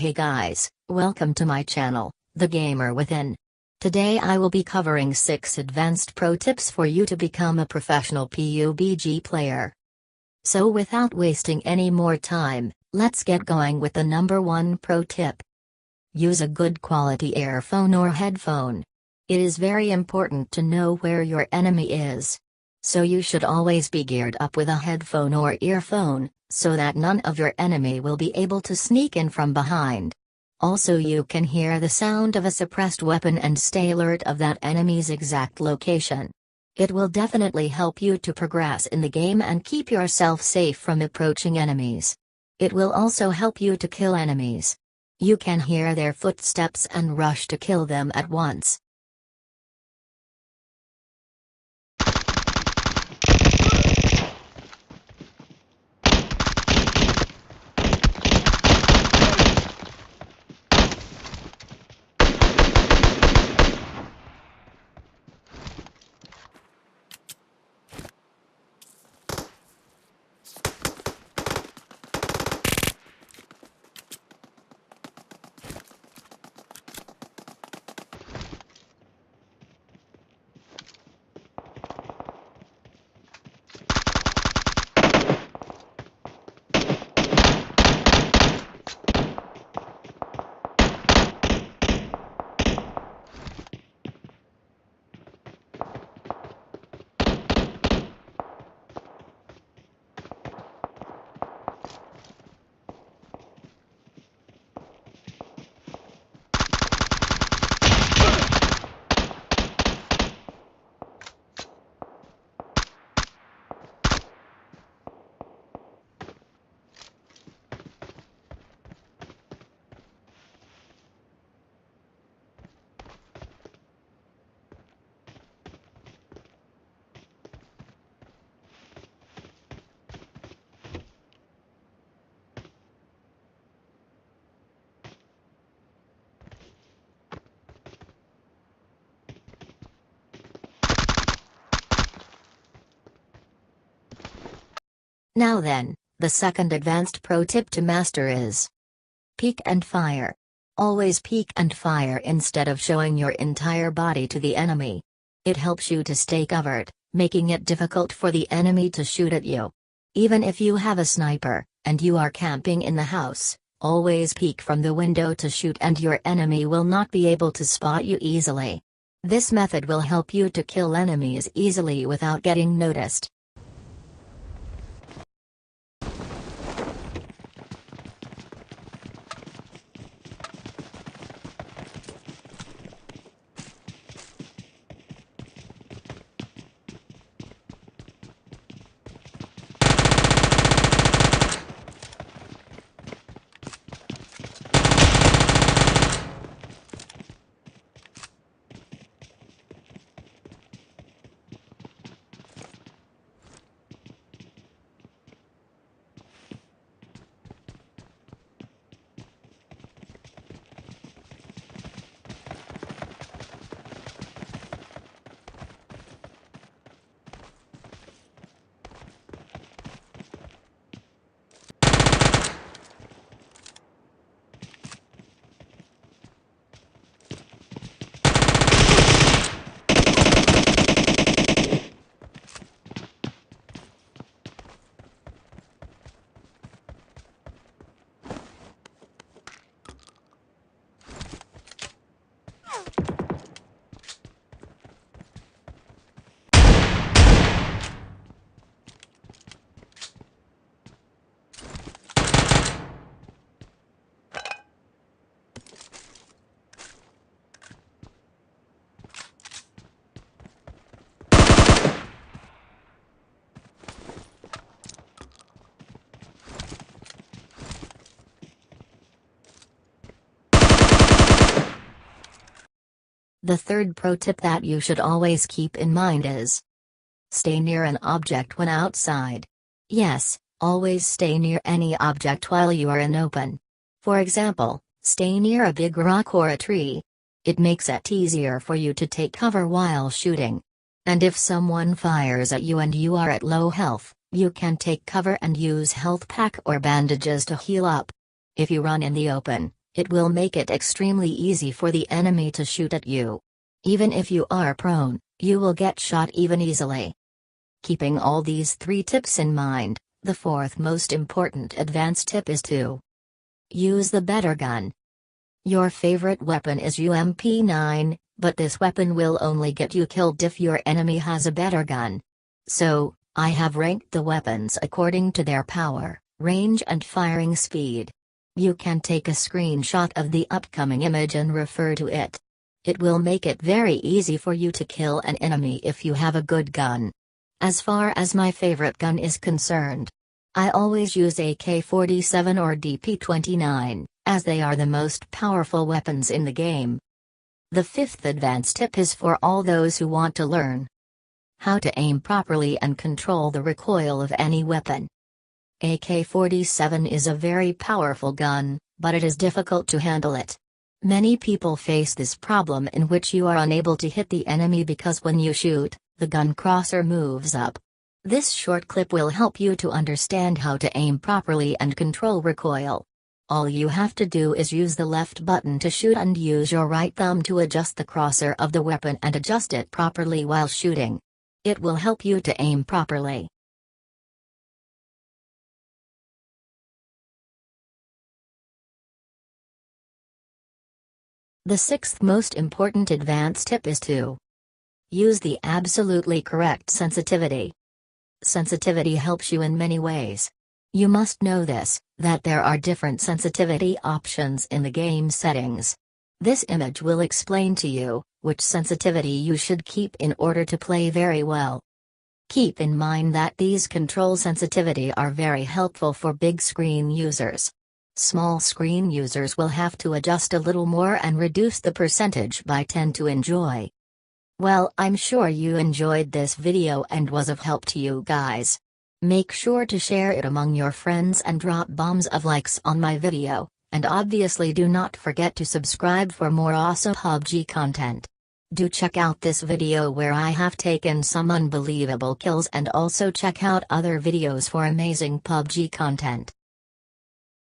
Hey guys, welcome to my channel, The Gamer Within. Today I will be covering 6 advanced pro tips for you to become a professional PUBG player. So without wasting any more time, let's get going with the number 1 pro tip. Use a good quality earphone or headphone. It is very important to know where your enemy is. So you should always be geared up with a headphone or earphone, so that none of your enemy will be able to sneak in from behind. Also, you can hear the sound of a suppressed weapon and stay alert of that enemy's exact location. It will definitely help you to progress in the game and keep yourself safe from approaching enemies. It will also help you to kill enemies. You can hear their footsteps and rush to kill them at once. Now then, the second advanced pro tip to master is peek and fire. Always peek and fire instead of showing your entire body to the enemy. It helps you to stay covered, making it difficult for the enemy to shoot at you. Even if you have a sniper, and you are camping in the house, always peek from the window to shoot and your enemy will not be able to spot you easily. This method will help you to kill enemies easily without getting noticed. The third pro tip that you should always keep in mind is stay near an object when outside. Yes, always stay near any object while you are in open. For example, stay near a big rock or a tree. It makes it easier for you to take cover while shooting. And if someone fires at you and you are at low health, you can take cover and use health pack or bandages to heal up. If you run in the open, It will make it extremely easy for the enemy to shoot at you. Even if you are prone, you will get shot even easily. Keeping all these 3 tips in mind, the 4th most important advanced tip is to use the better gun. Your favorite weapon is UMP9, but this weapon will only get you killed if your enemy has a better gun. So, I have ranked the weapons according to their power, range and firing speed. You can take a screenshot of the upcoming image and refer to it. It will make it very easy for you to kill an enemy if you have a good gun. As far as my favorite gun is concerned, I always use AK-47 or DP-29, as they are the most powerful weapons in the game. The 5th advanced tip is for all those who want to learn how to aim properly and control the recoil of any weapon. AK-47 is a very powerful gun, but it is difficult to handle it. Many people face this problem in which you are unable to hit the enemy because when you shoot, the gun crosser moves up. This short clip will help you to understand how to aim properly and control recoil. All you have to do is use the left button to shoot and use your right thumb to adjust the crosser of the weapon and adjust it properly while shooting. It will help you to aim properly. The 6th most important advanced tip is to use the absolutely correct sensitivity. Sensitivity helps you in many ways. You must know this, that there are different sensitivity options in the game settings. This image will explain to you which sensitivity you should keep in order to play very well. Keep in mind that these control sensitivity are very helpful for big screen users. Small screen users will have to adjust a little more and reduce the percentage by 10 to enjoy. Well, I'm sure you enjoyed this video and was of help to you guys. Make sure to share it among your friends and drop bombs of likes on my video, and obviously do not forget to subscribe for more awesome PUBG content. Do check out this video where I have taken some unbelievable kills and also check out other videos for amazing PUBG content.